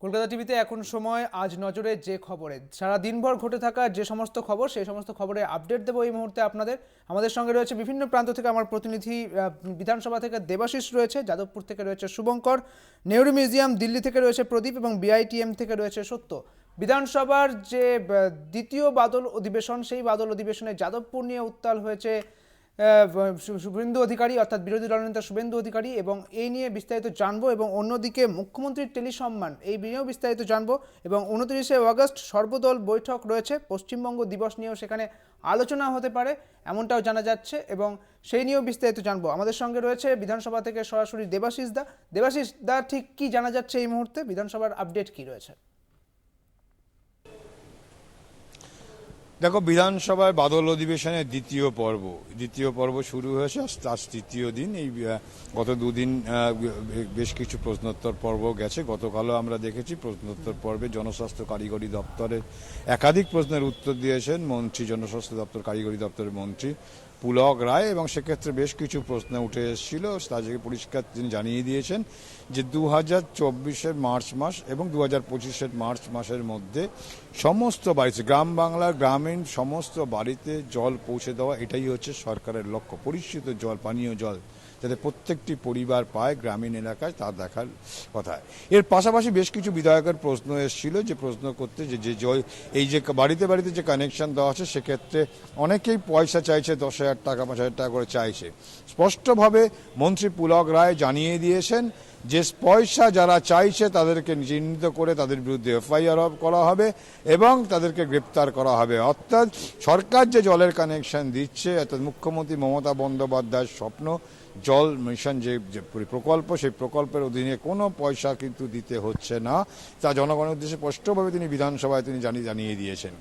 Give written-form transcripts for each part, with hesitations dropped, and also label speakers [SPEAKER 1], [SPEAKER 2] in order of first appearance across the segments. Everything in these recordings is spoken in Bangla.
[SPEAKER 1] কলকাতা টিভিতে এখন সময় আজ নজরে যে খবরে সারা দিনভর ঘটে থাকা যে সমস্ত খবর সেই সমস্ত খবরে আপডেট দেবো এই মুহূর্তে আপনাদের। আমাদের সঙ্গে রয়েছে বিভিন্ন প্রান্ত থেকে আমার প্রতিনিধি, বিধানসভা থেকে দেবাশিস রয়েছে, যাদবপুর থেকে রয়েছে শুভঙ্কর, নেহরু মিউজিয়াম দিল্লি থেকে রয়েছে প্রদীপ এবং বিআইটিএম থেকে রয়েছে সত্য। বিধানসভার যে দ্বিতীয় বাদল অধিবেশন, সেই বাদল অধিবেশনে যাদবপুর নিয়ে উত্তাল হয়েছে শুভেন্দু অধিকারী, অর্থাৎ বিরোধী দলনেতা শুভেন্দু অধিকারী, এবং এই নিয়ে বিস্তারিত জানবো। এবং অন্যদিকে মুখ্যমন্ত্রীর টেলিসম্মান, এই নিয়েও বিস্তারিত জানবো। এবং 29শে আগস্ট সর্বদল বৈঠক রয়েছে, পশ্চিমবঙ্গ দিবস নিয়েও সেখানে আলোচনা হতে পারে এমনটাও জানা যাচ্ছে, এবং সেই নিয়েও বিস্তারিত জানবো। আমাদের সঙ্গে রয়েছে বিধানসভা থেকে সরাসরি দেবাশিস দা। দেবাশিস দা, ঠিক কি জানা যাচ্ছে এই মুহূর্তে, বিধানসভার আপডেট কি রয়েছে?
[SPEAKER 2] দেখো, বিধানসভার বাদল অধিবেশনের দ্বিতীয় পর্ব শুরু হয়েছে, আজ তৃতীয় দিন। এই গত দুদিন বেশ কিছু প্রশ্নোত্তর পর্ব গেছে। গতকালও আমরা দেখেছি প্রশ্নোত্তর পর্বে জনস্বাস্থ্য কারিগরি দপ্তরের একাধিক প্রশ্নের উত্তর দিয়েছেন মন্ত্রী, জনস্বাস্থ্য দপ্তর কারিগরি দপ্তরের মন্ত্রী পুলক রায়, এবং সেক্ষেত্রে বেশ কিছু প্রশ্ন উঠে এসেছিল। তাদেরকে পরিষ্কার তিনি জানিয়ে দিয়েছেন যে 2024-এর মার্চ মাস এবং 2025-এর মার্চ মাসের মধ্যে সমস্ত বাড়িতে, গ্রাম বাংলার গ্রামীণ সমস্ত বাড়িতে জল পৌঁছে দেওয়া, এটাই হচ্ছে সরকারের লক্ষ্য। পরিষ্কৃত জল, পানীয় জল যাতে প্রত্যেকটি পরিবার পায় গ্রামীণ এলাকায়, তা দেখার কথা। এর পাশাপাশি বেশ কিছু বিধায়কের প্রশ্ন এসেছিল, যে প্রশ্ন করতে যে জল, এই যে বাড়িতে বাড়িতে যে কানেকশন দেওয়া আছে, সেক্ষেত্রে অনেকেই পয়সা চাইছে, 10,000 টাকা 5,000 টাকা করে চাইছে। স্পষ্টভাবে মন্ত্রী পুলক রায় জানিয়ে দিয়েছেন যে পয়সা যারা চাইছে তাদেরকে চিহ্নিত করে তাদের বিরুদ্ধে এফআইআর করা হবে এবং তাদেরকে গ্রেপ্তার করা হবে। অর্থাৎ সরকার যে জলের কানেকশন দিচ্ছে, অর্থাৎ মুখ্যমন্ত্রী মমতা বন্দ্যোপাধ্যায়ের স্বপ্ন জল মিশন যে প্রকল্প, সেই প্রকল্পের অধীনে কোনো পয়সা কিন্তু দিতে হচ্ছে না, তা জনগণের উদ্দেশ্যে স্পষ্টভাবে তিনি বিধানসভায় তিনি জানিয়ে দিয়েছেন।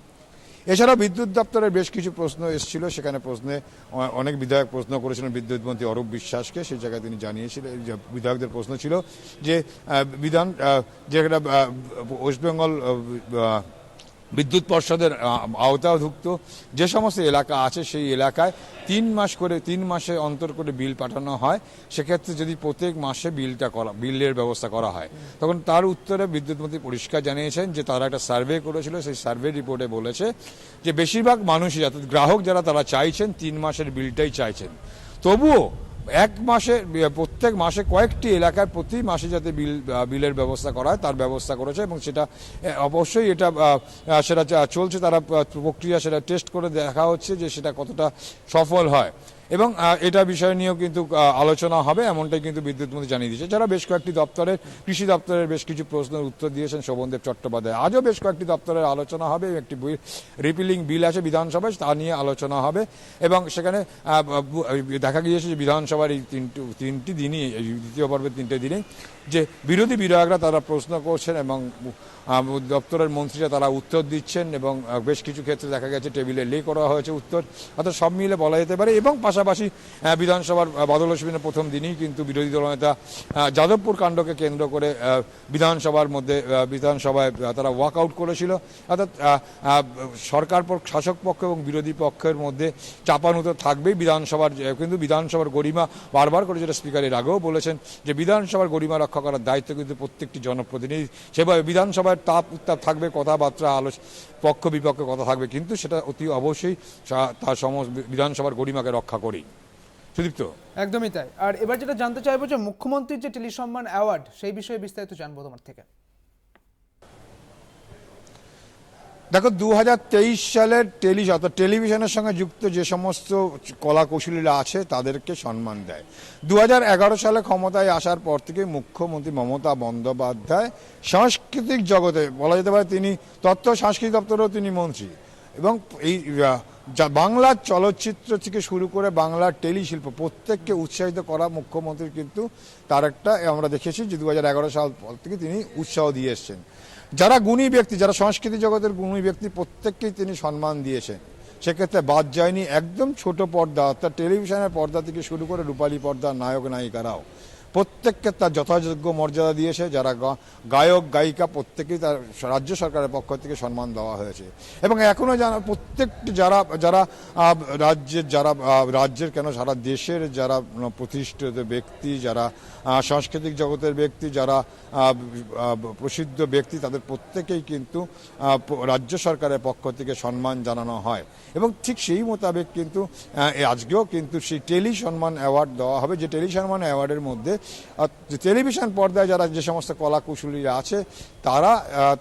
[SPEAKER 2] এছাড়াও বিদ্যুৎ দপ্তরের বেশ কিছু প্রশ্ন এসেছিল, সেখানে প্রশ্নে অনেক বিধায়ক প্রশ্ন করেছিলেন বিদ্যুৎ মন্ত্রী অরূপ বিশ্বাসকে। সেই জায়গায় তিনি জানিয়েছিলেন, বিধায়কদের প্রশ্ন ছিল যে যেটা ওয়েস্টবেঙ্গল বিদ্যুৎ পর্ষদের আওতাভুক্ত যে সমস্ত এলাকা আছে, সেই এলাকায় 3 মাসে অন্তর করে বিল পাঠানো হয়। সেক্ষেত্রে যদি প্রত্যেক মাসে বিলের ব্যবস্থা করা হয়, তখন তার উত্তরে বিদ্যুৎ মন্ত্রী পরিষ্কার জানিয়েছেন যে তারা একটা সার্ভে করেছিল, সেই সার্ভে রিপোর্টে বলেছে যে বেশিরভাগ মানুষই, অর্থাৎ গ্রাহক যারা, তারা চাইছেন 3 মাসের বিলটাই চাইছেন। তবুও প্রত্যেক মাসে কয়েকটি এলাকায় প্রতি মাসে যাতে বিলের ব্যবস্থা করা হয় তার ব্যবস্থা করেছে, এবং সেটা অবশ্যই সেটা চলছে, তারা প্রক্রিয়া সেটা টেস্ট করে দেখা হচ্ছে যে সেটা কতটা সফল হয়, এবং এটা বিষয় নিয়েও কিন্তু আলোচনা হবে, এমনটাই কিন্তু বিদ্যুৎ মন্ত্রী জানিয়ে দিয়েছে। যারা বেশ কয়েকটি দপ্তরের, কৃষি দপ্তরের বেশ কিছু প্রশ্নের উত্তর দিয়েছেন শোভনদেব চট্টোপাধ্যায়। আজও বেশ কয়েকটি দপ্তরের আলোচনা হবে, একটি রিপিলিং বিল আছে বিধানসভায়, তা নিয়ে আলোচনা হবে, এবং সেখানে দেখা গিয়েছে যে বিধানসভার এই তিনটি দিনই, দ্বিতীয় পর্বের 3টে দিনেই যে বিরোধী বিধায়করা তারা প্রশ্ন করছেন এবং দপ্তরের মন্ত্রীরা তারা উত্তর দিচ্ছেন, এবং বেশ কিছু ক্ষেত্রে দেখা গেছে টেবিলে লে করা হয়েছে উত্তর, অর্থাৎ সব মিলে বলা যেতে পারে। এবং পাশাপাশি বিধানসভার বাদল অধিবেশনের প্রথম দিনই কিন্তু বিরোধী দলনেতা যাদবপুর কাণ্ডকে কেন্দ্র করে বিধানসভায় তারা ওয়াক আউট করেছিল, অর্থাৎ সরকার শাসক পক্ষ এবং বিরোধী পক্ষের মধ্যে চাপানুতো থাকবেই বিধানসভার। কিন্তু বিধানসভার গরিমা, বারবার করে যেটা স্পিকার এর আগেও বলেছেন, যে বিধানসভার গরিমা রক্ষা করার দায়িত্ব কিন্তু প্রত্যেকটি জনপ্রতিনিধি। সেভাবে বিধানসভার তাপ উত্তাপ থাকবে, কথাবার্তা পক্ষ বিপক্ষে কথা থাকবে, কিন্তু সেটা অতি অবশ্যই তার সমস্ত বিধানসভার গরিমাকে রক্ষা করেই। সুদীপ্ত,
[SPEAKER 1] একদমই তাই। আর এবার যেটা জানতে চাইবো যে মুখ্যমন্ত্রীর যে টেলিসম্মান অ্যাওয়ার্ড, সেই বিষয়ে বিস্তারিত জানবো তোমার থেকে।
[SPEAKER 2] দেখো, 2023 সালের টেলিভিশনের সঙ্গে যুক্ত যে সমস্ত কলা কৌশলীরা আছে তাদেরকে সম্মান দেয়। 2011 সালে ক্ষমতায় আসার পর থেকে মুখ্যমন্ত্রী মমতা বন্দ্যোপাধ্যায় সাংস্কৃতিক জগতে, বলা যেতে পারে তিনি তথ্য সংস্কৃতি দপ্তরেও তিনি মন্ত্রী, এবং এই বাংলার চলচ্চিত্র থেকে শুরু করে বাংলার টেলিশিল্প প্রত্যেককে উৎসাহিত করা মুখ্যমন্ত্রীর কিন্তু তার একটা, আমরা দেখেছি যে 2011 সাল থেকে তিনি উৎসাহ দিয়ে এসছেন। যারা গুণী ব্যক্তি, যারা সংস্কৃতি জগতের গুণী ব্যক্তি, প্রত্যেককেই তিনি সম্মান দিয়েছেন। সেক্ষেত্রে বাদ যায়নি একদম ছোট পর্দা, অর্থাৎ টেলিভিশনের পর্দা থেকে শুরু করে রূপালী পর্দার নায়ক নায়িকারাও প্রত্যেককে তার যথাযোগ্য মর্যাদা দিয়েছে। যারা গায়ক গায়িকা প্রত্যেকেই তার রাজ্য সরকারের পক্ষ থেকে সম্মান দেওয়া হয়েছে। এবং এখনও প্রত্যেকটি যারা রাজ্যের কেন সারা দেশের যারা প্রতিষ্ঠিত ব্যক্তি, যারা সাংস্কৃতিক জগতের ব্যক্তি, যারা প্রসিদ্ধ ব্যক্তি, তাদের প্রত্যেকেই কিন্তু রাজ্য সরকারের পক্ষ থেকে সম্মান জানানো হয়। এবং ঠিক সেই মোতাবেক কিন্তু আজকেও কিন্তু সেই টেলি সম্মান অ্যাওয়ার্ড দেওয়া হবে, যে টেলি সম্মান অ্যাওয়ার্ডের মধ্যে টেলিভিশন পর্দায় যারা যে সমস্ত কলাকুশলীরা আছে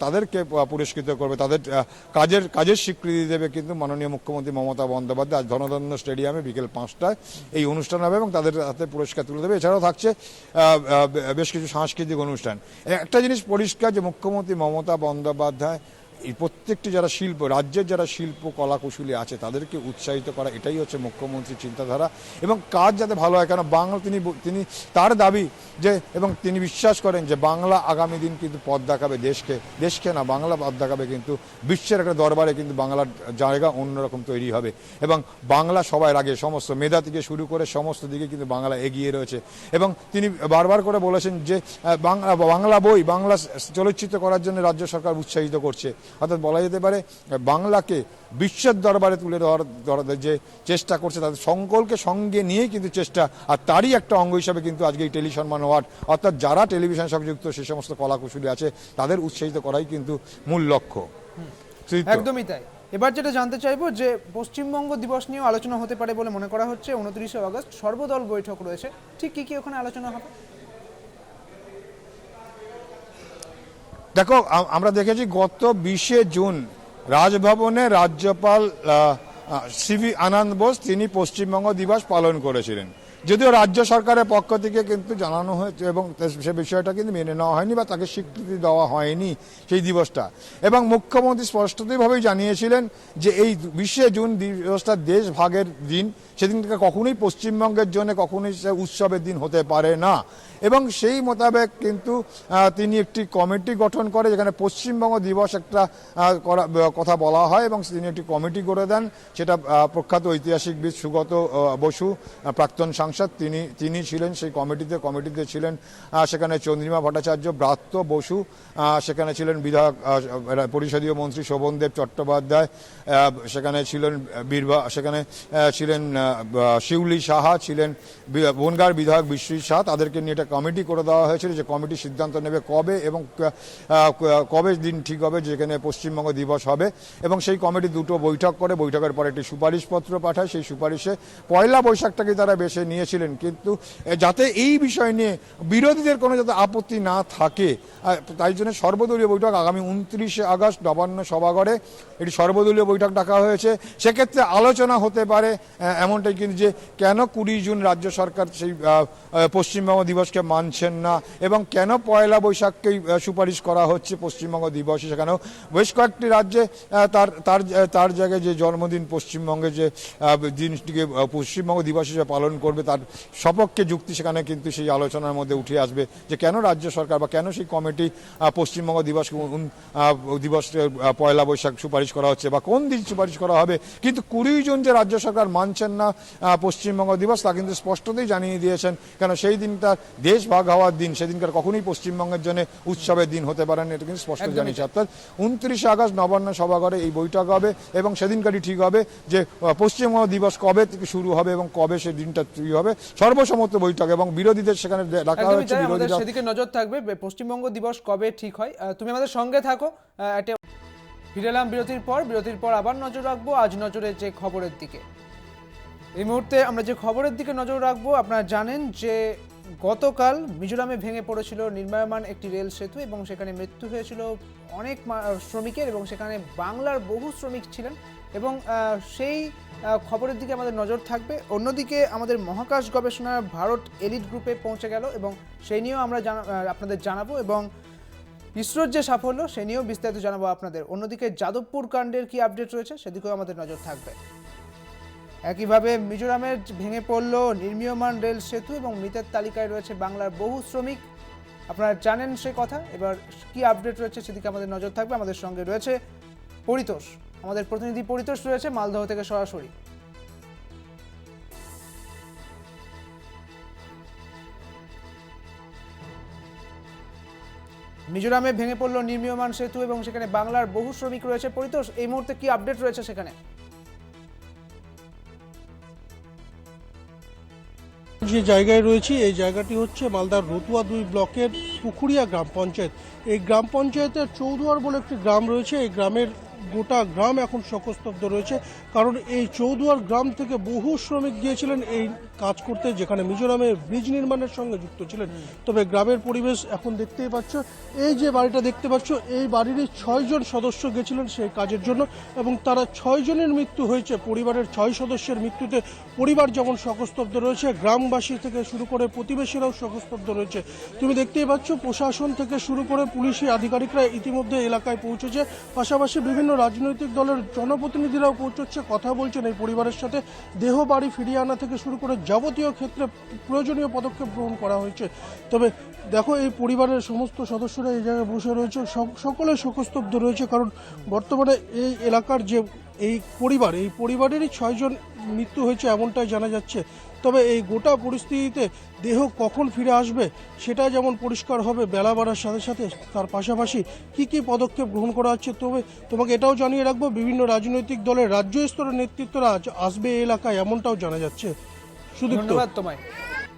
[SPEAKER 2] তাদেরকে পুরস্কৃত করবে, তাদের কাজের স্বীকৃতি দেবে কিন্তু মাননীয় মুখ্যমন্ত্রী মমতা বন্দ্যোপাধ্যায়। আজ ধনধন্য স্টেডিয়ামে বিকেল 5টায় এই অনুষ্ঠান হবে এবং তাদের হাতে পুরস্কার তুলে দেবে। এছাড়াও থাকছে বেশ কিছু সাংস্কৃতিক অনুষ্ঠান। একটা জিনিস পরিষ্কার যে মুখ্যমন্ত্রী মমতা বন্দ্যোপাধ্যায় এই প্রত্যেকটি যারা রাজ্যের যারা শিল্প কলাকুশলী আছে তাদেরকে উৎসাহিত করা, এটাই হচ্ছে মুখ্যমন্ত্রীর চিন্তাধারা। এবং কাজ যাতে ভালো হয়, কারণ বাংলা তিনি তার দাবি যে, এবং তিনি বিশ্বাস করেন যে বাংলা আগামী দিন কিন্তু পথ দেখাবে দেশকে না, বাংলা পথ দেখাবে কিন্তু বিশ্বের একটা দরবারে কিন্তু বাংলার জায়গা অন্যরকম তৈরি হবে। এবং বাংলা সবার আগে, সমস্ত মেধা থেকে শুরু করে সমস্ত দিকে কিন্তু বাংলা এগিয়ে রয়েছে। এবং তিনি বারবার করে বলেছেন যে বাংলা বই, বাংলা চলচ্চিত্র করার জন্য রাজ্য সরকার উৎসাহিত করছে। অর্থাৎ বলা যেতে পারে বাংলাকে বিশ্বের দরবারে তুলে ধরার যে চেষ্টা করছে, তাদের সকলকে সঙ্গে নিয়েই কিন্তু চেষ্টা, আর তারই একটা অঙ্গ হিসাবে কিন্তু আজকে এই টেলি সম্মান অ্যাওয়ার্ড, অর্থাৎ যারা টেলিভিশন সংযুক্ত সে সমস্ত কলাকুশলী আছে তাদের উৎসাহিত করাই কিন্তু মূল লক্ষ্য।
[SPEAKER 1] একদমই তাই। এবার যেটা জানতে চাইবো যে পশ্চিমবঙ্গ দিবস নিয়েও আলোচনা হতে পারে বলে মনে করা হচ্ছে। 29শে আগস্ট সর্বদল বৈঠক রয়েছে, ঠিক কি ওখানে আলোচনা হবে?
[SPEAKER 2] দেখো, আমরা দেখেছি গত 20শে জুন রাজভবনে রাজ্যপাল সিভি আনন্দ বোস তিনি পশ্চিমবঙ্গ দিবস পালন করেছিলেন। যদিও রাজ্য সরকারের পক্ষ থেকে কিন্তু জানানো হয়েছে এবং সে বিষয়টা কিন্তু মেনে নেওয়া হয়নি বা তাকে স্বীকৃতি দেওয়া হয়নি সেই দিবসটা। এবং মুখ্যমন্ত্রী স্পষ্টতভাবেই জানিয়েছিলেন যে এই 20শে জুন দিবসটা দেশ ভাগের দিন, সেদিন থেকে কখনোই পশ্চিমবঙ্গের জন্য কখনোই উৎসবের দিন হতে পারে না। এবং সেই মোতাবেক কিন্তু তিনি একটি কমিটি গঠন করে, যেখানে পশ্চিমবঙ্গ দিবস একটা কথা বলা হয় এবং তিনি একটি কমিটি করে দেন। সেটা প্রখ্যাত ঐতিহাসিকবিদ সুগত বসু, প্রাক্তন সাংসদ, তিনি ছিলেন সেই কমিটিতে ছিলেন সেখানে চন্দ্রিমা ভট্টাচার্য, ব্রাত্য বসু, সেখানে ছিলেন বিধায়ক পরিষদীয় মন্ত্রী শোভনদেব চট্টোপাধ্যায়, সেখানে ছিলেন শিউলি সাহা, ছিলেন বনগাঁর বিধায়ক বিশ্বজিৎ শাহ। তাদেরকে নিয়ে একটা কমিটি করে দেওয়া হয়েছিল, যে কমিটি সিদ্ধান্ত নেবে কবে এবং কবে দিন ঠিক হবে যেখানে পশ্চিমবঙ্গ দিবস হবে। এবং সেই কমিটি দুটো বৈঠক করে, বৈঠকের পরে একটি সুপারিশপত্র পাঠায়। সেই সুপারিশে পয়লা বৈশাখটাকে তারা বেছে নিয়েছিলেন, কিন্তু যাতে এই বিষয় নিয়ে বিরোধীদের কোনো যাতে আপত্তি না থাকে, তাই জন্য সর্বদলীয় বৈঠক আগামী 29শে আগস্ট নবান্ন সভাঘরে এটি সর্বদলীয় বৈঠক ডাকা হয়েছে। সেক্ষেত্রে আলোচনা হতে পারে এমনটাই কিন্তু যে কেন 20 জুন রাজ্য সরকার সেই পশ্চিমবঙ্গ দিবসকে মানছেন না এবং কেন পয়লা বৈশাখকেই সুপারিশ করা হচ্ছে পশ্চিমবঙ্গ দিবসে। সেখানেও বেশ কয়েকটি রাজ্যে তার জায়গায় যে জন্মদিন পশ্চিমবঙ্গে যে দিনটিকে পশ্চিমবঙ্গ দিবস হিসেবে পালন করবে তার সপক্ষে যুক্তি সেখানে কিন্তু সেই আলোচনার মধ্যে উঠে আসবে, যে কেন রাজ্য সরকার বা কেন সেই কমিটি পশ্চিমবঙ্গ দিবস পয়লা বৈশাখ সুপারিশ করা হচ্ছে বা কোন দিন সুপারিশ করা হবে। কিন্তু 20 জুন যে রাজ্য সরকার মানছেন না পশ্চিমবঙ্গ দিবস, তা কিন্তু স্পষ্টতই জানিয়ে দিয়েছেন, কেন সেই দিনটা দেশ ভাগ হওয়ার দিন, সেদিনকার কখনোই পশ্চিমবঙ্গের জন্য উৎসবের দিন হতে পারে না, এটা কিন্তু স্পষ্ট জানিয়েছে। অর্থাৎ 29শে আগস্ট নবান্ন সভাঘরে এই বৈঠক হবে এবং সেদিনকারই ঠিক হবে যে পশ্চিমবঙ্গ দিবস কবে থেকে শুরু হবে এবং কবে সেই দিনটা তৈরি হবে। সর্বসম্মত বৈঠক এবং বিরোধীদের সেখানে ডাকা হচ্ছে, বিরোধীরা
[SPEAKER 1] সেদিকে নজর থাকবে পশ্চিমবঙ্গ দিবস কবে ঠিক হয়। তুমি আমাদের সঙ্গে থাকো। ফিরে এলাম বিরতির পর আবার নজর রাখবো আজ নজরের যে খবরের দিকে। এই মুহূর্তে আমরা যে খবরের দিকে নজর রাখবো, আপনারা জানেন যে গতকাল মিজোরামে ভেঙে পড়েছিল নির্মায়মান একটি রেল সেতু এবং সেখানে মৃত্যু হয়েছিল অনেক শ্রমিকের এবং সেখানে বাংলার বহু শ্রমিক ছিলেন এবং সেই খবরের দিকে আমাদের নজর থাকবে। অন্যদিকে আমাদের মহাকাশ গবেষণার ভারত এলিট গ্রুপে পৌঁছে গেল এবং সেই নিয়েও আমরা আপনাদের জানাবো এবং ইসরোর যে সাফল্য সে নিয়েও বিস্তারিত জানাবো আপনাদের। অন্যদিকে যাদবপুর কাণ্ডের কি আপডেট রয়েছে সেদিকেও আমাদের নজর থাকবে। একইভাবে মিজোরামের ভেঙে পড়ল নির্মীয়মান রেল সেতু এবং মৃতের তালিকায় রয়েছে বাংলার বহু শ্রমিক। আপনারা জানেন সে কথা। এবার কি আপডেট রয়েছে সেদিকে আমাদের নজর থাকবে। আমাদের সঙ্গে রয়েছে পরিতোষ, আমাদের প্রতিনিধি পরিতোষ রয়েছে মালদহ থেকে সরাসরি। মিজোরামে ভেঙে পড়লো নির্মীয়মান সেতু এবং সেখানে বাংলার বহু শ্রমিক রয়েছে। পরিতোষ, এই মুহূর্তে কি আপডেট রয়েছে সেখানে?
[SPEAKER 3] যে জায়গায় রয়েছি এই জায়গাটি হচ্ছে মালদার রতুয়া 2 ব্লকের পুকুরিয়া গ্রাম পঞ্চায়েত। এই গ্রাম পঞ্চায়েতের চৌদুয়ার বলে একটি গ্রাম রয়েছে। এই গ্রামের গোটা গ্রাম এখন শোকস্তব্ধ রয়েছে, কারণ এই চৌদুয়ার গ্রাম থেকে বহু শ্রমিক গিয়েছিলেন এই কাজ করতে, যেখানে মিজোরামে ব্রিজ নির্মাণের সঙ্গে যুক্ত ছিলেন। তবে গ্রামের পরিবেশ এখন দেখতেই পাচ্ছ, এই যে বাড়িটা দেখতে পাচ্ছ এই বাড়িরই 6 জন সদস্য গেছিলেন সেই কাজের জন্য এবং তারা 6 জনের মৃত্যু হয়েছে। পরিবারের 6 সদস্যের মৃত্যুতে পরিবার যেমন শোকস্তব্ধ রয়েছে, গ্রামবাসী থেকে শুরু করে প্রতিবেশীরাও শোকস্তব্ধ রয়েছে। তুমি দেখতেই পাচ্ছ প্রশাসন থেকে শুরু করে পুলিশি আধিকারিকরা ইতিমধ্যে এলাকায় পৌঁছেছে, পাশাপাশি বিভিন্ন রাজনৈতিক দলের জনপ্রতিনিধিরাও পৌঁছচ্ছে, কথা বলছেন এই পরিবারের সাথে। দেহ বাড়ি ফিরিয়ে আনা থেকে শুরু করে যাবতীয় ক্ষেত্রে প্রয়োজনীয় পদক্ষেপ গ্রহণ করা হয়েছে। তবে দেখো এই পরিবারের সমস্ত সদস্যরা এই জায়গায় বসে রয়েছে, সকলে শোকস্তব্ধ রয়েছে, কারণ বর্তমানে এই এলাকার যে এই পরিবারেরই 6 জন মৃত্যু হয়েছে এমনটাই জানা যাচ্ছে। তবে এই গোটা পরিস্থিতিতে দেহ কখন ফিরে আসবে সেটা যেমন পরিষ্কার হবে বেলা বাড়ার সাথে সাথে, তার পাশাপাশি কি পদক্ষেপ গ্রহণ করা হচ্ছে। তবে তোমাকে এটাও জানিয়ে রাখবো, বিভিন্ন রাজনৈতিক দলের রাজ্য স্তরের নেতৃত্বরা আসবে এই এলাকায় এমনটাও জানা যাচ্ছে।
[SPEAKER 1] ধন্যবাদ তোমায়।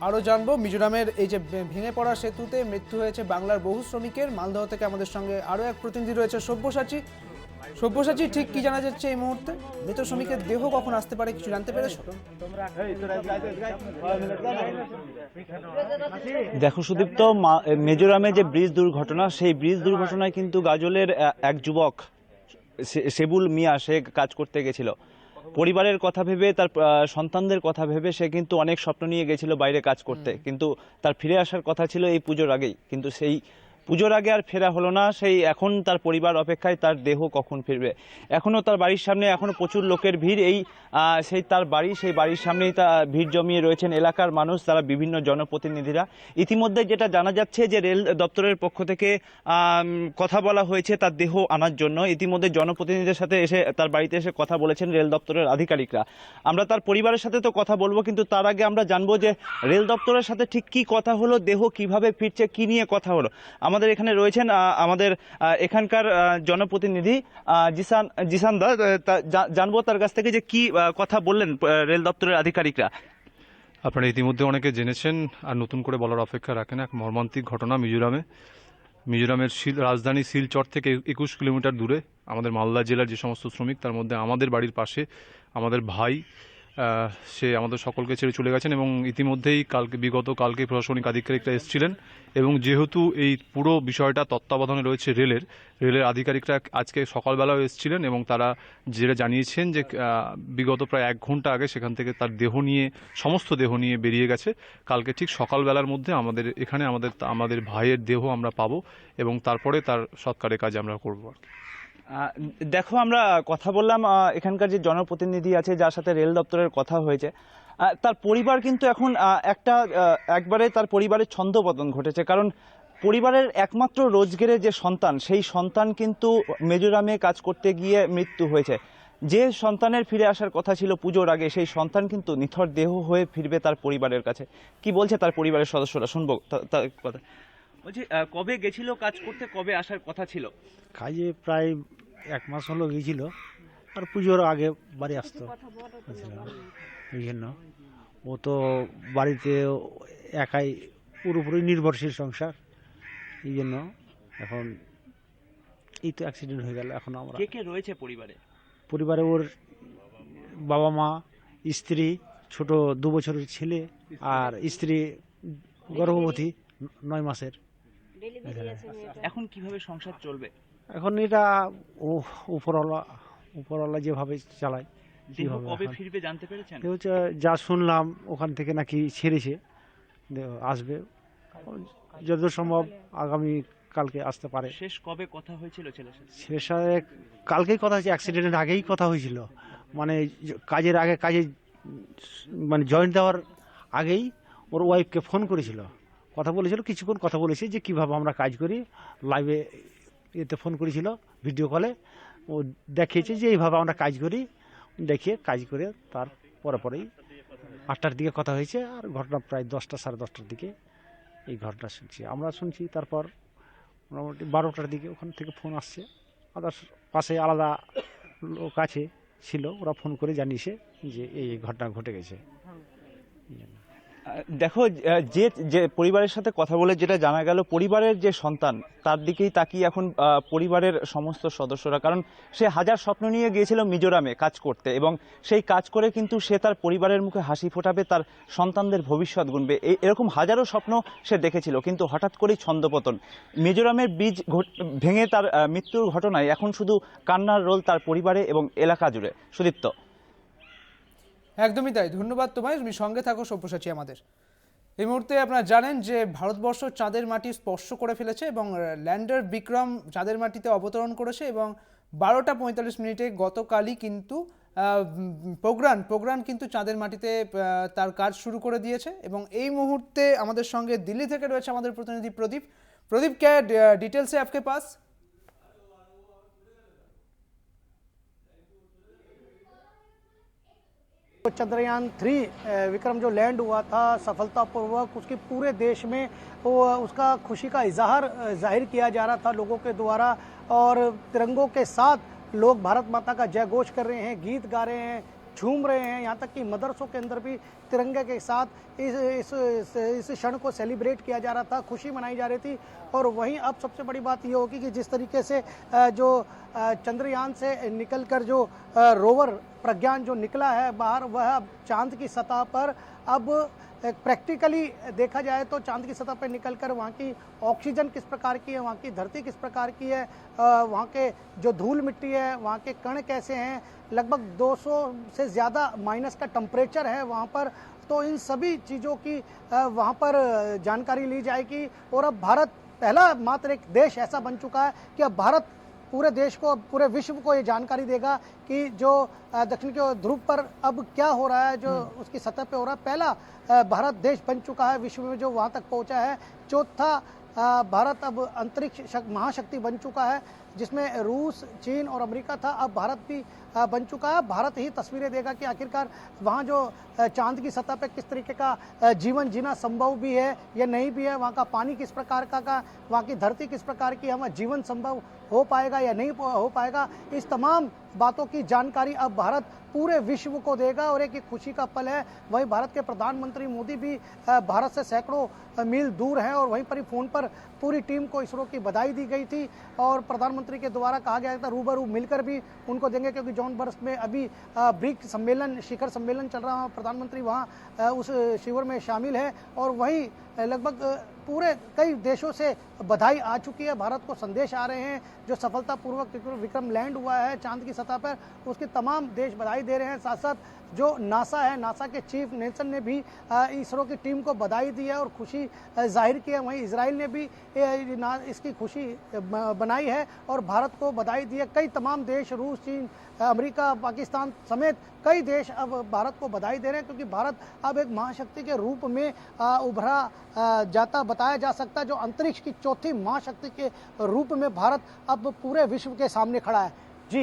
[SPEAKER 1] আরও জানবো মিজোরামের এই যে ভেঙে পড়া সেতুতে মৃত্যু হয়েছে বাংলার বহু শ্রমিকের। মালদহ থেকে আমাদের সঙ্গে আরও এক প্রতিনিধি রয়েছে সব্যসাচী। সব্যসাচী, ঠিক কি জানা যাচ্ছে এই মুহূর্তে? মৃত শ্রমিকের দেহ কখন আসতে পারে, কিছু জানতে পেরেছো?
[SPEAKER 4] দেখো সুদীপ্ত, মিজোরামে যে ব্রিজ দুর্ঘটনা, সেই ব্রিজ দুর্ঘটনায় কিন্তু গাজলের এক যুবক সেবুল মিয়া সে কাজ করতে গেছিল। পরিবারের কথা ভেবে, তার সন্তানদের কথা ভেবে সে কিন্তু অনেক স্বপ্ন নিয়ে গেছিল বাইরে কাজ করতে, কিন্তু তার ফিরে আসার কথা ছিল এই পুজোর আগেই, কিন্তু সেই পুজোর আগে আর ফেরা হলো না। সেই এখন তার পরিবার অপেক্ষায় তার দেহ কখন ফিরবে। এখনও তার বাড়ির সামনে এখনও প্রচুর লোকের ভিড়। সেই তার বাড়ি, সেই বাড়ির সামনেই তা ভিড় জমিয়ে রয়েছেন এলাকার মানুষ, তারা বিভিন্ন জনপ্রতিনিধিরা। ইতিমধ্যে যেটা জানা যাচ্ছে যে রেল দপ্তরের পক্ষ থেকে কথা বলা হয়েছে তার দেহ আনার জন্য। ইতিমধ্যে জনপ্রতিনিধিদের সাথে এসে তার বাড়িতে এসে কথা বলেছেন রেল দপ্তরের আধিকারিকরা। আমরা তার পরিবারের সাথে তো কথা বলবো, কিন্তু তার আগে আমরা জানবো যে রেল দপ্তরের সাথে ঠিক কি কথা হলো, দেহ কিভাবে ফিরছে, কি নিয়ে কথা হলো। আমাদের এখানে রয়েছেন আমাদের এখানকার জনপ্রতিনিধি জিসান দা, জানবো তার কাছ থেকে যে কি কথা বললেন রেল দপ্তরের আধিকারিকরা।
[SPEAKER 5] আপনারা ইতিমধ্যে অনেকে জেনেছেন, আর নতুন করে বলার অপেক্ষা রাখেন। এক মর্মান্তিক ঘটনা মিজোরামের রাজধানী শিলচর থেকে 21 কিলোমিটার দূরে আমাদের মালদা জেলার যে সমস্ত শ্রমিক, তার মধ্যে আমাদের বাড়ির পাশে আমাদের ভাই, সে আমাদের সকলকে ছেড়ে চলে গেছেন। এবং ইতিমধ্যেই বিগত কালকে প্রশাসনিক আধিকারিকরা এসেছিলেন, এবং যেহেতু এই পুরো বিষয়টা তত্ত্বাবধানে রয়েছে রেলের আধিকারিকরা আজকে সকালবেলাও এসেছিলেন, এবং তারা যেটা জানিয়েছেন যে বিগত প্রায় 1 ঘন্টা আগে সেখান থেকে তার সমস্ত দেহ নিয়ে বেরিয়ে গেছে। কালকে ঠিক সকালবেলার মধ্যে আমাদের এখানে আমাদের ভাইয়ের দেহ আমরা পাবো, এবং তারপরে তার সৎকারের কাজ আমরা করবো আর কি।
[SPEAKER 4] দেখো, আমরা কথা বললাম এখানকার যে জনপ্রতিনিধি আছে যার সাথে রেল দপ্তরের কথা হয়েছে, তার পরিবার কিন্তু এখন একবারে তার পরিবারের ছন্দপতন ঘটেছে। কারণ পরিবারের একমাত্র রোজগারের যে সন্তান, সেই সন্তান কিন্তু মিজোরামে কাজ করতে গিয়ে মৃত্যু হয়েছে। যে সন্তানের ফিরে আসার কথা ছিল পুজোর আগে, সেই সন্তান কিন্তু নিথর দেহ হয়ে ফিরবে তার পরিবারের কাছে। কি বলছে তার পরিবারের সদস্যরা, শুনবো তার কথা। বলছি, কবে গেছিল কাজ করতে, কবে আসার কথা ছিল?
[SPEAKER 6] কাজে প্রায় 1 মাস হলো গিয়েছিল, আর পুজোর আগে বাড়ি আসতো। এই জন্য ও তো বাড়িতে একাই পুরোপুরি নির্ভরশীল সংসার, এই জন্য এখন এই তো অ্যাক্সিডেন্ট হয়ে গেল। এখন আমরা
[SPEAKER 4] কে রয়েছে
[SPEAKER 6] পরিবারে ওর বাবা মা, স্ত্রী, ছোট 2 বছরের ছেলে, আর স্ত্রী গর্ভবতী 9 মাসের।
[SPEAKER 4] এখন কিভাবে সংসার চলবে?
[SPEAKER 6] এখন এটা উপরওয়ালা যেভাবে চালায়।
[SPEAKER 4] কবে ফিরবে জানতে পেরেছেন?
[SPEAKER 6] যা শুনলাম ওখান থেকে নাকি ছেড়েছে, আসবে যতদূর সম্ভব আগামী কালকে আসতে পারে।
[SPEAKER 4] শেষ কবে কথা হয়েছিল ছেলের সাথে?
[SPEAKER 6] শেষ কালকেই কথা হয়েছে, অ্যাক্সিডেন্টের আগেই কথা হয়েছিল। মানে কাজে মানে জয়েন্ট দেওয়ার আগেই ওর ওয়াইফকে ফোন করেছিল, কথা বলেছিল, কিছুক্ষণ কথা বলেছে যে কিভাবে আমরা কাজ করি। লাইভে এতে ফোন করেছিল, ভিডিও কলে ও দেখিয়েছে যে এইভাবে আমরা কাজ করি। দেখিয়ে কাজ করে তার পরেই 8টার দিকে কথা হয়েছে, আর ঘটনা প্রায় 10টা সাড়ে 10টার দিকে এই ঘটনা আমরা শুনছি। তারপর মোটামুটি 12টার দিকে ওখান থেকে ফোন আসছে। আদার্স পাশে আলাদা লোক আছে ছিল, ওরা ফোন করে জানিয়েছে যে এই ঘটনা ঘটে গেছে।
[SPEAKER 4] দেখো, যে যে পরিবারের সাথে কথা বলে যেটা জানা গেল, পরিবারের যে সন্তান তার দিকেই তাকিয়ে এখন পরিবারের সমস্ত সদস্যরা, কারণ সে হাজার স্বপ্ন নিয়ে গিয়েছিল মিজোরামে কাজ করতে, এবং সেই কাজ করে কিন্তু সে তার পরিবারের মুখে হাসি ফোটাবে, তার সন্তানদের ভবিষ্যৎ গুনবে, এরকম হাজারো স্বপ্ন সে দেখেছিল। কিন্তু হঠাৎ করেই ছন্দপতন, মিজোরামের ব্রিজ ভেঙে তার মৃত্যুর ঘটনায় এখন শুধু কান্নার রোল তার পরিবারে এবং এলাকা জুড়ে। সুদীপ্ত।
[SPEAKER 1] একদমই তাই, ধন্যবাদ তোমায়, তুমি সঙ্গে থাকো সব্যসাচী আমাদের। এই মুহূর্তে আপনারা জানেন যে ভারতবর্ষ চাঁদের মাটি স্পর্শ করে ফেলেছে এবং ল্যান্ডার বিক্রম চাঁদের মাটিতে অবতরণ করেছে, এবং 12টা 45 গতকালই কিন্তু প্রোগ্রাম কিন্তু চাঁদের মাটিতে তার কাজ শুরু করে দিয়েছে। এবং এই মুহূর্তে আমাদের সঙ্গে দিল্লি থেকে রয়েছে আমাদের প্রতিনিধি প্রদীপ। প্রদীপ, কে ডিটেলস है आपके पास?
[SPEAKER 7] चंद्रयान 3 विक्रम जो लैंड हुआ था सफलतापूर्वक, उसके पूरे देश में वो उसका खुशी का इजहार जाहिर किया जा रहा था लोगों के द्वारा, और तिरंगों के साथ लोग भारत माता का जय घोष कर रहे हैं, गीत गा रहे हैं, झूम रहे हैं। यहाँ तक कि मदरसों के अंदर भी तिरंगे के साथ इस क्षण को सेलिब्रेट किया जा रहा था, खुशी मनाई जा रही थी। और वहीं अब सबसे बड़ी बात ये होगी कि जिस तरीके से जो चंद्रयान से निकलकर जो रोवर प्रज्ञान जो निकला है बाहर, वह अब चांद की सतह पर अब प्रैक्टिकली देखा जाए तो चांद की सतह पर निकलकर वहाँ की ऑक्सीजन किस प्रकार की है, वहाँ की धरती किस प्रकार की है, वहाँ के जो धूल मिट्टी है, वहाँ के कण कैसे हैं, लगभग 200 से ज़्यादा माइनस का टेम्परेचर है वहाँ पर। तो इन सभी चीज़ों की वहाँ पर जानकारी ली जाएगी। और अब भारत पहला मात्र एक देश ऐसा बन चुका है कि अब भारत पूरे देश को, पूरे विश्व को ये जानकारी देगा कि जो दक्षिण के ध्रुव पर अब क्या हो रहा है, जो उसकी सतह पे हो रहा है। पहला भारत देश बन चुका है विश्व में जो वहाँ तक पहुँचा है। चौथा भारत अब अंतरिक्ष महाशक्ति बन चुका है, जिसमें रूस, चीन और अमेरिका था, अब भारत भी बन चुका है। भारत ही तस्वीरें देगा कि आखिरकार वहाँ जो चांद की सतह पे किस तरीके का जीवन जीना संभव भी है या नहीं भी है, वहाँ का पानी किस प्रकार का वहाँ की धरती किस प्रकार की, हमें जीवन संभव हो पाएगा या नहीं हो पाएगा। इस तमाम बातों की जानकारी अब भारत पूरे विश्व को देगा, और एक खुशी का पल है। वहीं भारत के प्रधानमंत्री मोदी भी भारत से सैकड़ों मील दूर हैं, और वहीं पर ही फ़ोन पर पूरी टीम को इसरो की बधाई दी गई थी, और प्रधानमंत्री के द्वारा कहा गया था रूबरू मिलकर भी उनको देंगे, क्योंकि जोहान्सबर्ग में अभी ब्रिक्स सम्मेलन, शिखर सम्मेलन चल रहा है, प्रधानमंत्री वहाँ उस शिविर में शामिल है। और वहीं लगभग पूरे कई देशों से बधाई आ चुकी है, भारत को संदेश आ रहे हैं। जो सफलतापूर्वक विक्रम लैंड हुआ है चांद की सतह पर, उसके तमाम देश बधाई दे रहे हैं। साथ साथ जो नासा है, नासा के चीफ नेल्सन ने भी इसरो की टीम को बधाई दी है और खुशी जाहिर की है। वहीं इजराइल ने भी इसकी खुशी बनाई है और भारत को बधाई दी है। कई तमाम देश, रूस, चीन, अमेरिका, पाकिस्तान समेत कई देश अब भारत को बधाई दे रहे हैं, क्योंकि भारत अब एक महाशक्ति के रूप में उभरा जाता बताया जा सकता है। जो अंतरिक्ष की चौथी महाशक्ति के रूप में भारत अब पूरे विश्व के सामने खड़ा है। जी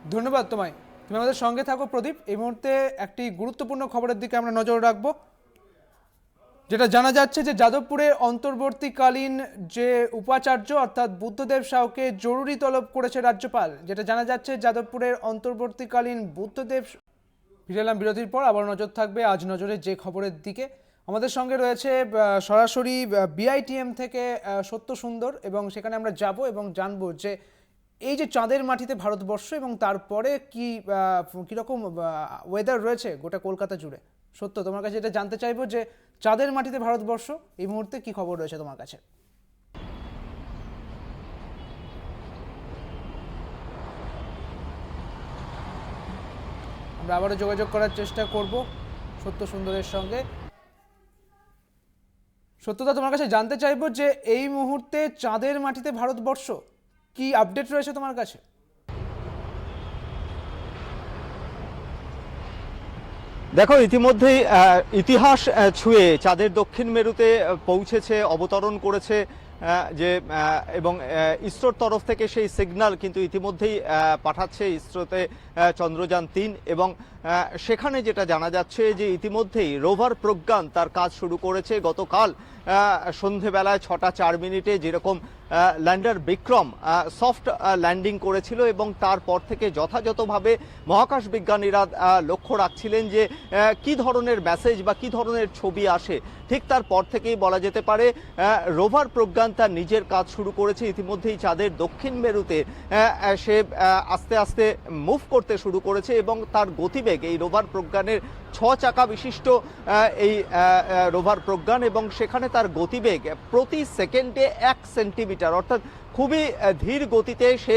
[SPEAKER 1] ধন্যবাদ তোমায়, তুমি আমাদের সঙ্গে থাকো প্রদীপ। এই মুহূর্তে একটি গুরুত্বপূর্ণ খবরের দিকে আমরা নজর রাখবো, যেটা জানা যাচ্ছে যে যাদবপুরে অন্তর্বর্তীকালীন যে উপাচার্য অর্থাৎ বুদ্ধদেব সাউকে জরুরি তলব করেছে রাজ্যপাল। যেটা জানা যাচ্ছে যাদবপুরের অন্তর্বর্তীকালীন বুদ্ধদেব। ফিরে এলাম বিরতির পর, আবার নজর থাকবে আজ নজরে যে খবরের দিকে। আমাদের সঙ্গে রয়েছে সরাসরি বিআইটিএম থেকে সত্য সুন্দর, এবং সেখানে আমরা যাব এবং জানবো যে এই যে চাঁদের মাটিতে ভারতবর্ষ এবং তারপরে কীরকম ওয়েদার রয়েছে গোটা কলকাতা জুড়ে। সত্য, তোমার কাছে এটা জানতে চাইবো যে চাঁদের মাটিতে ভারতবর্ষ এই মুহূর্তে কি খবর রয়েছে তোমার কাছে। আমরা আবারও যোগাযোগ করার চেষ্টা করব সত্য সুন্দরের সঙ্গে। সত্যতা, তোমার কাছে জানতে চাইবো যে এই মুহূর্তে চাঁদের মাটিতে ভারতবর্ষ কি আপডেট রয়েছে তোমার কাছে।
[SPEAKER 8] দেখো, ইতিমধ্যেই ইতিহাস ছুঁয়ে চাঁদের দক্ষিণ মেরুতে পৌঁছেছে, অবতরণ করেছে যে, এবং ইসরোর তরফ থেকে সেই সিগন্যাল কিন্তু ইতিমধ্যেই পাঠাচ্ছে ইসরোতে চন্দ্রযান 3, এবং সেখানে যেটা জানা যাচ্ছে যে ইতিমধ্যেই রোভার প্রজ্ঞান তার কাজ শুরু করেছে। গতকাল সন্ধেবেলায় 6টা 4 মিনিটে যেরকম ল্যান্ডার বিক্রম সফট ল্যান্ডিং করেছিল এবং তারপর থেকে যথাযথভাবে মহাকাশ বিজ্ঞানীরা লক্ষ্য রাখছিলেন যে কি ধরনের মেসেজ বা কি ধরনের ছবি আসে। ঠিক তারপর থেকেই বলা যেতে পারে রোভার প্রজ্ঞান তার নিজের কাজ শুরু করেছে। ইতিমধ্যেই চাঁদের দক্ষিণ মেরুতে সে আস্তে আস্তে মুভ করতে শুরু করেছে এবং তার গতিবেগ, এই রোভার প্রজ্ঞানের 6 চাকা বিশিষ্ট এই রোভার প্রজ্ঞান, এবং সেখানে তার গতিবেগ প্রতি সেকেন্ডে 1 সেন্টিমিটার, অর্থাৎ খুবই ধীর গতিতে সে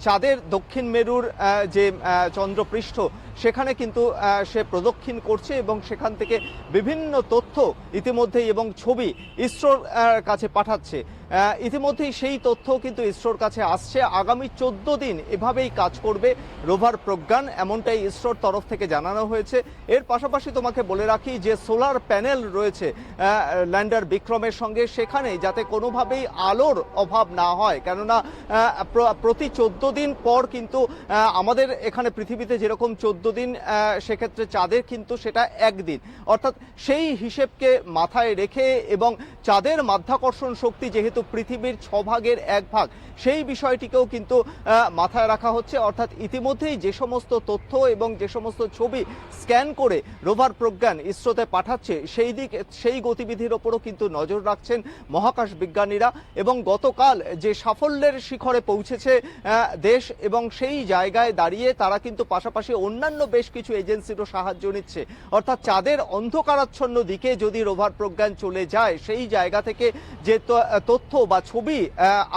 [SPEAKER 8] চাঁদের দক্ষিণ মেরুর যে চন্দ্রপৃষ্ঠ সেখানে কিন্তু সে প্রদক্ষিণ করছে এবং সেখান থেকে বিভিন্ন তথ্য ইতিমধ্যেই এবং ছবি ইসরোর কাছে পাঠাচ্ছে। ইতিমধ্যেই সেই তথ্য কিন্তু ইসরোর কাছে আসছে। আগামী 14 দিন এভাবেই কাজ করবে রোভার প্রজ্ঞান, এমনটাই ইসরোর তরফ থেকে জানানো হয়েছে। এর পাশাপাশি তোমাকে বলে রাখি যে সোলার প্যানেল রয়েছে ল্যান্ডার বিক্রমের সঙ্গে, সেখানে যাতে কোনোভাবেই আলোর অভাব না হয়, কেননা প্রতি 14 দিন পর কিন্তু আমাদের এখানে পৃথিবীতে যেরকম 14 দিন, সেক্ষেত্রে চাঁদের কিন্তু সেটা একদিন, অর্থাৎ সেই হিসেবকে মাথায় রেখে এবং চাঁদের মাধ্যাকর্ষণ শক্তি যেহেতু পৃথিবীর 6 ভাগের 1 ভাগ, সেই বিষয়টিকেও কিন্তু মাথায় রাখা হচ্ছে। অর্থাৎ ইতিমধ্যেই যে সমস্ত তথ্য এবং যে সমস্ত ছবি স্ক্যান করে রোভার প্রজ্ঞান ইসরোতে পাঠাচ্ছে, সেই গতিবিধির ওপরও কিন্তু নজর রাখছেন মহাকাশ বিজ্ঞানীরা। এবং গতকাল যে সাফল্যের শিখরে পৌঁছেছে দেশ, এবং সেই জায়গায় দাঁড়িয়ে তারা কিন্তু পাশাপাশি অন্যান্য বেশ কিছু এজেন্সিরও সাহায্য নিচ্ছে। অর্থাৎ চাঁদের অন্ধকারাচ্ছন্ন দিকে যদি রোভার প্রজ্ঞান চলে যায়, সেই জায়গা থেকে যে তথ্য বা ছবি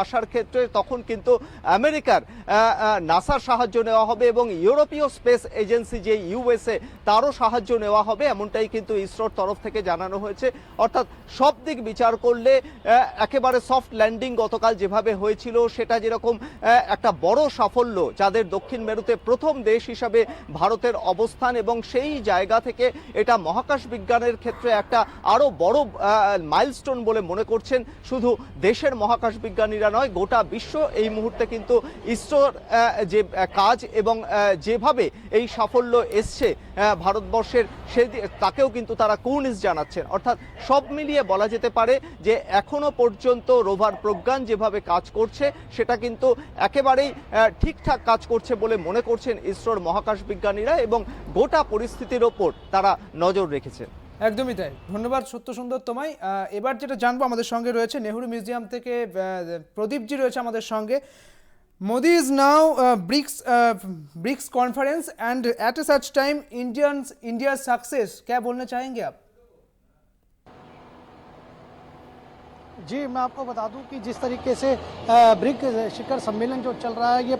[SPEAKER 8] আসার ক্ষেত্রে তখন কিন্তু আমেরিকার নাসার সাহায্য নেওয়া হবে এবং ইউরোপীয় স্পেস এজেন্সি যে ইউএসএ, তারও সাহায্য নেওয়া হবে, এমনটাই কিন্তু ইসরোর তরফ থেকে জানানো হয়েছে। অর্থাৎ সব দিক বিচার করলে একেবারে সফট ল্যান্ডিং গতকাল যেভাবে হয়েছিল, সেটা যেরকম একটা বড় সাফল্য, চাঁদের দক্ষিণ মেরুতে প্রথম দেশ হিসাবে ভারতের অবস্থান, এবং সেই জায়গা থেকে এটা মহাকাশ বিজ্ঞানের ক্ষেত্রে একটা আরো বড় মাইলস্টোন বলে মনে করছেন শুধু দেশের মহাকাশ বিজ্ঞানীরা নয়, গোটা বিশ্ব এই মুহূর্তে কিন্তু ইসরোর যে কাজ এবং যেভাবে এই সাফল্য এসছে ভারতবর্ষের, তাকেও কিন্তু তারা কুর্নিশ জানাচ্ছেন। অর্থাৎ সব মিলিয়ে বলা যেতে পারে যে এখনো পর্যন্ত রোভার প্রজ্ঞান যেভাবে কাজ করছে, সেটা কিন্তু একেবারেই ঠিকঠাক কাজ করছে বলে মনে করছেন ইসরোর মহাকাশ বিজ্ঞানীরা, এবং গোটা পরিস্থিতির ওপর তারা নজর রেখেছেন।
[SPEAKER 1] একদমই তাই, ধন্যবাদ সত্য সুন্দর তোমায়। এবার যেটা জানবো, আমাদের সঙ্গে রয়েছে নেহরু মিউজিয়াম থেকে প্রদীপজি রয়েছে আমাদের সঙ্গে। Modi is now BRICS conference and at such time India's success, क्या बोलना चाहेंगे आप?
[SPEAKER 7] जी, मैं आपको बता दूं कि जिस तरीके से ब्रिक शिखर सम्मेलन जो चल रहा है, ये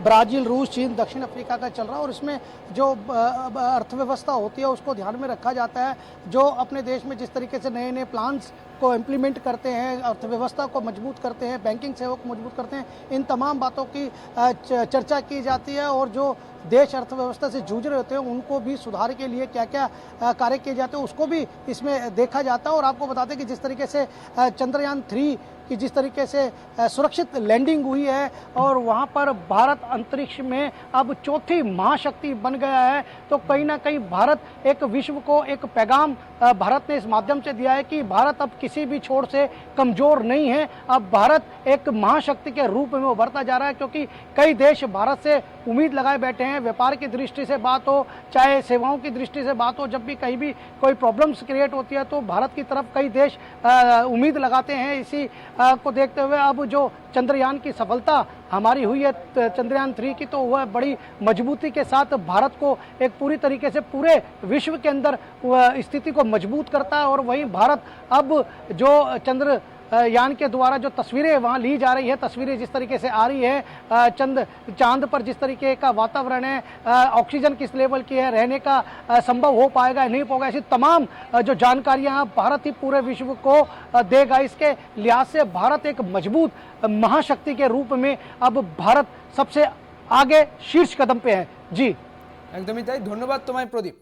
[SPEAKER 7] ब्राज़ील, रूस, चीन, दक्षिण अफ्रीका का चल रहा है, और इसमें जो अर्थव्यवस्था होती है उसको ध्यान में रखा जाता है। जो अपने देश में जिस तरीके से नए नए प्लान्स को इम्प्लीमेंट करते हैं, अर्थव्यवस्था को मजबूत करते हैं, बैंकिंग सेवा को मजबूत करते हैं, इन तमाम बातों की चर्चा की जाती है। और जो देश अर्थव्यवस्था से जूझ रहे होते हैं उनको भी सुधार के लिए क्या क्या कार्य किए जाते हैं उसको भी इसमें देखा जाता है। और आपको बताते हैं कि जिस तरीके से चंद्रयान 3 कि जिस तरीके से सुरक्षित लैंडिंग हुई है और वहाँ पर भारत अंतरिक्ष में अब चौथी महाशक्ति बन गया है, तो कहीं ना कहीं भारत एक विश्व को एक पैगाम भारत ने इस माध्यम से दिया है कि भारत अब किसी भी छोर से कमजोर नहीं है। अब भारत एक महाशक्ति के रूप में उभरता जा रहा है, क्योंकि कई देश भारत से उम्मीद लगाए बैठे हैं। व्यापार की दृष्टि से बात हो, चाहे सेवाओं की दृष्टि से बात हो, जब भी कहीं भी कोई प्रॉब्लम्स क्रिएट होती है तो भारत की तरफ कई देश उम्मीद लगाते हैं। इसी को देखते हुए अब जो चंद्रयान की सफलता हमारी हुई है चंद्रयान 3 की, तो वह बड़ी मजबूती के साथ भारत को एक पूरी तरीके से पूरे विश्व के अंदर स्थिति को मजबूत करता है। और वहीं भारत अब जो यान के द्वारा जो तस्वीरें वहाँ ली जा रही है, तस्वीरें जिस तरीके से आ रही है चांद पर, जिस तरीके का वातावरण है, ऑक्सीजन किस लेवल की है, रहने का संभव हो पाएगा नहीं होगा, ऐसी तमाम जो जानकारियाँ भारत ही पूरे विश्व को देगा। इसके लिहाज से भारत एक मजबूत महाशक्ति के रूप में अब भारत सबसे आगे शीर्ष कदम पे है। जी
[SPEAKER 1] একদমই তাই, ধন্যবাদ তোমায় প্রদীপ।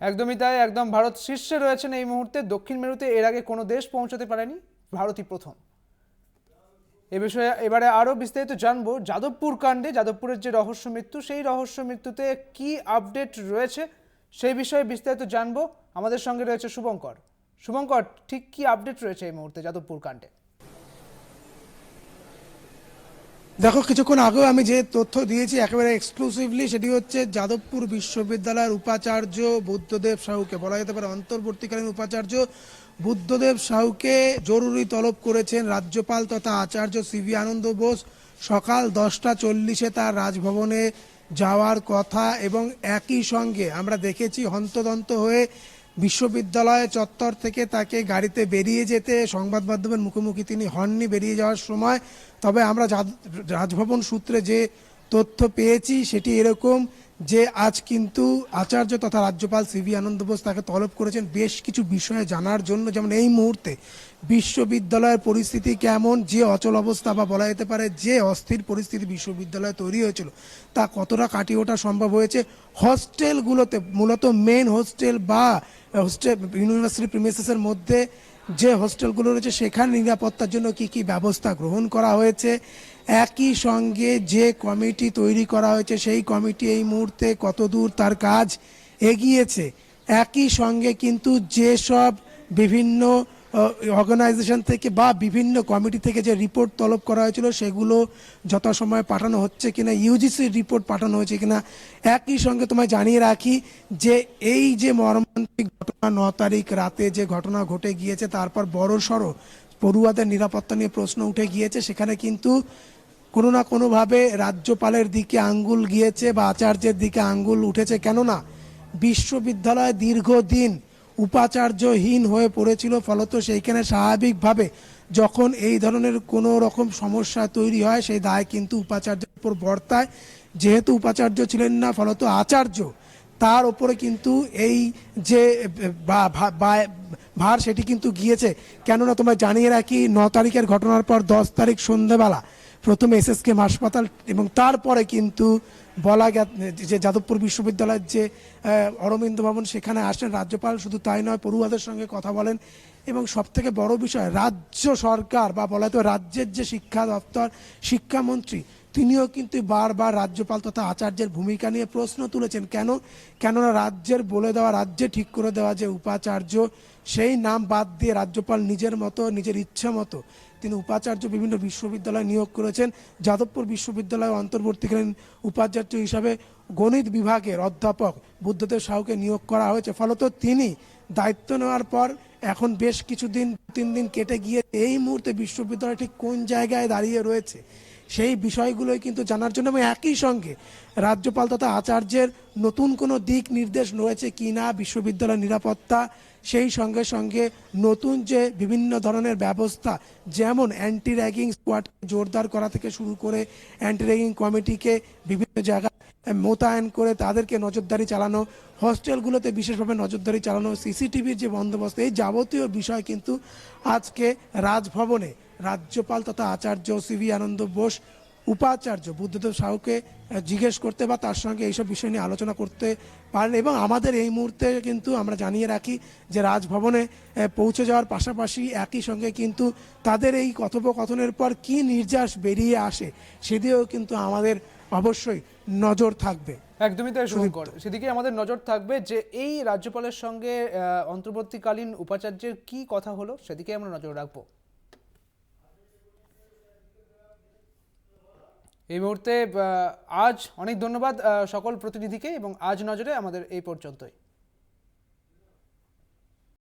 [SPEAKER 1] একদমই তাই, একদম ভারত শীর্ষে রয়েছেন এই মুহূর্তে। দক্ষিণ মেরুতে এর আগে কোনো দেশ পৌঁছাতে পারেনি, ভারতই প্রথম। এ বিষয়ে এবারে আরও বিস্তারিত জানবো যাদবপুর কাণ্ডে, যাদবপুরের যে রহস্য মৃত্যু, সেই রহস্য মৃত্যুতে কি আপডেট রয়েছে সেই বিষয়ে বিস্তারিত জানবো। আমাদের সঙ্গে রয়েছে শুভঙ্কর। শুভঙ্কর, ঠিক কি আপডেট রয়েছে এই মুহূর্তে যাদবপুর কাণ্ডে?
[SPEAKER 9] দেখো কিছুক্ষণ আগেও আমি যে তথ্য দিয়েছি একেবারে এক্সক্লুসিভলি, সেটি হচ্ছে যাদবপুর বিশ্ববিদ্যালয়ের উপাচার্য বুদ্ধদেব সাহুকে, বলা যেতে পারে অন্তর্বর্তীকালীন উপাচার্য বুদ্ধদেব সাহুকে জরুরি তলব করেছেন রাজ্যপাল তথা আচার্য সিভি আনন্দ বোস। সকাল 10:40 তার রাজভবনে যাওয়ার কথা, এবং একই সঙ্গে আমরা দেখেছি হন্তদন্ত হয়ে বিশ্ববিদ্যালয় চত্বর থেকে তাকে গাড়িতে বেরিয়ে যেতে সংবাদ মাধ্যমের মুখোমুখি তিনি হননি বেরিয়ে যাওয়ার সময়। তবে আমরা রাজভবন সূত্রে যে তথ্য পেয়েছি সেটি এরকম যে আজ কিন্তু আচার্য তথা রাজ্যপাল সিভি আনন্দ বোস তাকে তলব করেছেন বেশ কিছু বিষয়ে জানার জন্য, যেমন এই মুহূর্তে বিশ্ববিদ্যালয়ের পরিস্থিতি কেমন, যে অচল অবস্থা বা বলা যেতে পারে যে অস্থির পরিস্থিতি বিশ্ববিদ্যালয়ে তৈরি হয়েছিল তা কতটা কাটিয়ে ওঠা সম্ভব হয়েছে, হস্টেলগুলোতে মূলত মেন হোস্টেল বা হোস্টেল ইউনিভার্সিটি প্রিমিসেসের মধ্যে যে হোস্টেলগুলো রয়েছে সেখানে নিরাপত্তার জন্য কি কি ব্যবস্থা গ্রহণ করা হয়েছে, একই সঙ্গে যে কমিটি তৈরি করা হয়েছে সেই কমিটি এই মুহূর্তে কতদূর তার কাজ এগিয়েছে, একই সঙ্গে কিন্তু যেসব বিভিন্ন অর্গানাইজেশন থেকে বা বিভিন্ন কমিটি থেকে যে রিপোর্ট তলব করা হয়েছিল সেগুলো যথাসময়ে পাঠানো হচ্ছে কিনা, ইউজিসির রিপোর্ট পাঠানো হয়েছে কিনা। একই সঙ্গে তোমায় জানিয়ে রাখি যে এই যে মর্মান্তিক ঘটনা 9 তারিখ রাতে যে ঘটনা ঘটে গিয়েছে, তারপর বড়সড় পড়ুয়াদের নিরাপত্তা নিয়ে প্রশ্ন উঠে গিয়েছে, সেখানে কিন্তু কোনো না কোনোভাবে রাজ্যপালের দিকে আঙ্গুল গিয়েছে বা আচার্যের দিকে আঙ্গুল উঠেছে। কেননা বিশ্ববিদ্যালয় দীর্ঘদিন উপাচার্যহীন হয়ে পড়েছিল, ফলত সেইখানে স্বাভাবিকভাবে যখন এই ধরনের কোনো রকম সমস্যা তৈরি হয় সেই দায় কিন্তু উপাচার্যের উপর বর্তায়। যেহেতু উপাচার্য ছিলেন না, ফলত আচার্য তার ওপরে কিন্তু এই যে ভার সেটি কিন্তু গিয়েছে। কেননা তোমরা জানিয়ে রাখি 9 তারিখের ঘটনার পর 10 তারিখ সন্ধ্যেবেলা প্রথমে এসএসকে হাসপাতাল এবং তারপরে কিন্তু বলা যে যাদবপুর বিশ্ববিদ্যালয়ের যে অরবিন্দ ভবন সেখানে আসেন রাজ্যপাল। শুধু তাই নয়, পড়ুয়াদের সঙ্গে কথা বলেন এবং সবথেকে বড় বিষয় রাজ্য সরকার বা বলা তো রাজ্যের যে শিক্ষা দপ্তর শিক্ষামন্ত্রী তিনিও কিন্তু বারবার রাজ্যপাল তথা আচার্যের ভূমিকা নিয়ে প্রশ্ন তুলেছেন। কেননা রাজ্যের বলে দেওয়া, রাজ্যে ঠিক করে দেওয়া যে উপাচার্য সেই নাম বাদ দিয়ে রাজ্যপাল নিজের মতো নিজের ইচ্ছা মতো তিনি উপাচার্য বিভিন্ন বিশ্ববিদ্যালয়ে নিয়োগ করেছেন। যাদবপুর বিশ্ববিদ্যালয়ে অন্তর্বর্তীকালীন উপাচার্য হিসাবে গণিত বিভাগের অধ্যাপক বুদ্ধদেব সাহুকে নিয়োগ করা হয়েছে। ফলত তিনি দায়িত্ব নেওয়ার পর এখন বেশ কিছুদিন 3 দিন কেটে গিয়ে এই মুহূর্তে বিশ্ববিদ্যালয় ঠিক কোন জায়গায় দাঁড়িয়ে রয়েছে সেই বিষয়গুলোই কিন্তু জানার জন্য, এবং একই সঙ্গে রাজ্যপাল তথা আচার্যের নতুন কোনো দিক নির্দেশ রয়েছে কি না বিশ্ববিদ্যালয় নিরাপত্তা, সেই সঙ্গে সঙ্গে নতুন যে বিভিন্ন ধরনের ব্যবস্থা, যেমন অ্যান্টি র্যাগিং স্কোয়াডকে জোরদার করা থেকে শুরু করে অ্যান্টি র্যাগিং কমিটিকে বিভিন্ন জায়গায় মোতায়েন করে তাদেরকে নজরদারি চালানো, হস্টেলগুলোতে বিশেষভাবে নজরদারি চালানো, সিসিটিভির যে বন্দোবস্ত, এই যাবতীয় বিষয় কিন্তু আজকে রাজভবনে রাজ্যপাল তথা আচার্য সিভি আনন্দ বোস উপাচার্য বুদ্ধদেব সাহুকে জিজ্ঞেস করতে বা তার সঙ্গে এইসব বিষয় নিয়ে আলোচনা করতে পারেন। এবং আমাদের এই মুহূর্তে কিন্তু আমরা জানিয়ে রাখি যে রাজভবনে পৌঁছে যাওয়ার পাশাপাশি একই সঙ্গে কিন্তু তাদের এই কথোপকথনের পর কি নির্যাস বেরিয়ে আসে সেদিকেও কিন্তু আমাদের অবশ্যই নজর থাকবে।
[SPEAKER 1] একদমই তাই শুভঙ্কর, সেদিকে আমাদের নজর থাকবে যে এই রাজ্যপালের সঙ্গে অন্তর্বর্তীকালীন উপাচার্যের কি কথা হলো সেদিকে আমরা নজর রাখবো। এই মুহূর্তে আজ অনেক ধন্যবাদ সকল প্রতিনিধিকে, এবং আজ নজরে আমাদের এই পর্যন্তই।